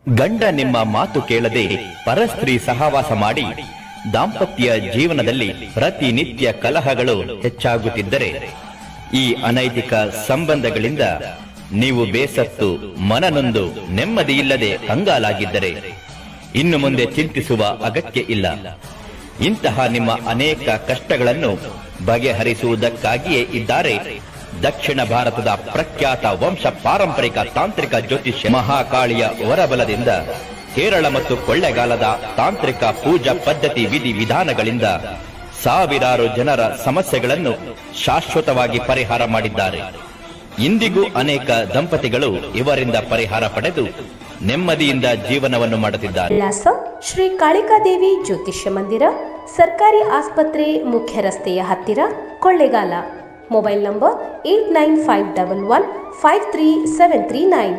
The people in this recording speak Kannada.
ಗಂಡ ನಿಮ್ಮ ಮಾತು ಕೇಳದೆ ಪರಸ್ತ್ರೀ ಸಹವಾಸ ಮಾಡಿ ದಾಂಪತ್ಯ ಜೀವನದಲ್ಲಿ ಪ್ರತಿನಿತ್ಯ ಕಲಹಗಳು ಹೆಚ್ಚಾಗುತ್ತಿದ್ದರೆ, ಈ ಅನೈತಿಕ ಸಂಬಂಧಗಳಿಂದ ನೀವು ಬೇಸತ್ತು ಮನನೊಂದು ನೆಮ್ಮದಿಯಿಲ್ಲದೆ ಕಂಗಾಲಾಗಿದ್ದರೆ ಇನ್ನು ಮುಂದೆ ಚಿಂತಿಸುವ ಅಗತ್ಯ ಇಲ್ಲ. ಇಂತಹ ನಿಮ್ಮ ಅನೇಕ ಕಷ್ಟಗಳನ್ನು ಬಗೆಹರಿಸುವುದಕ್ಕಾಗಿಯೇ ಇದ್ದಾರೆ ದಕ್ಷಿಣ ಭಾರತದ ಪ್ರಖ್ಯಾತ ವಂಶ ಪಾರಂಪರಿಕ ತಾಂತ್ರಿಕ ಜ್ಯೋತಿಷ್ಯ ಮಹಾಕಾಳಿಯ ವರಬಲದಿಂದ ಕೇರಳ ಮತ್ತು ಕೊಳ್ಳೆಗಾಲದ ತಾಂತ್ರಿಕ ಪೂಜಾ ಪದ್ಧತಿ ವಿಧಿ ವಿಧಾನಗಳಿಂದ ಸಾವಿರಾರು ಜನರ ಸಮಸ್ಯೆಗಳನ್ನು ಶಾಶ್ವತವಾಗಿ ಪರಿಹಾರ ಮಾಡಿದ್ದಾರೆ. ಇಂದಿಗೂ ಅನೇಕ ದಂಪತಿಗಳು ಇವರಿಂದ ಪರಿಹಾರ ಪಡೆದು ನೆಮ್ಮದಿಯಿಂದ ಜೀವನವನ್ನು ಮಾಡುತ್ತಿದ್ದಾರೆ. ವಿಳಾಸ: ಶ್ರೀ ಕಾಳಿಕಾದೇವಿ ಜ್ಯೋತಿಷ್ಯ ಮಂದಿರ, ಸರ್ಕಾರಿ ಆಸ್ಪತ್ರೆ, ಮುಖ್ಯ ರಸ್ತೆಯ ಹತ್ತಿರ, ಕೊಳ್ಳೆಗಾಲ. Mobile number 8951153739.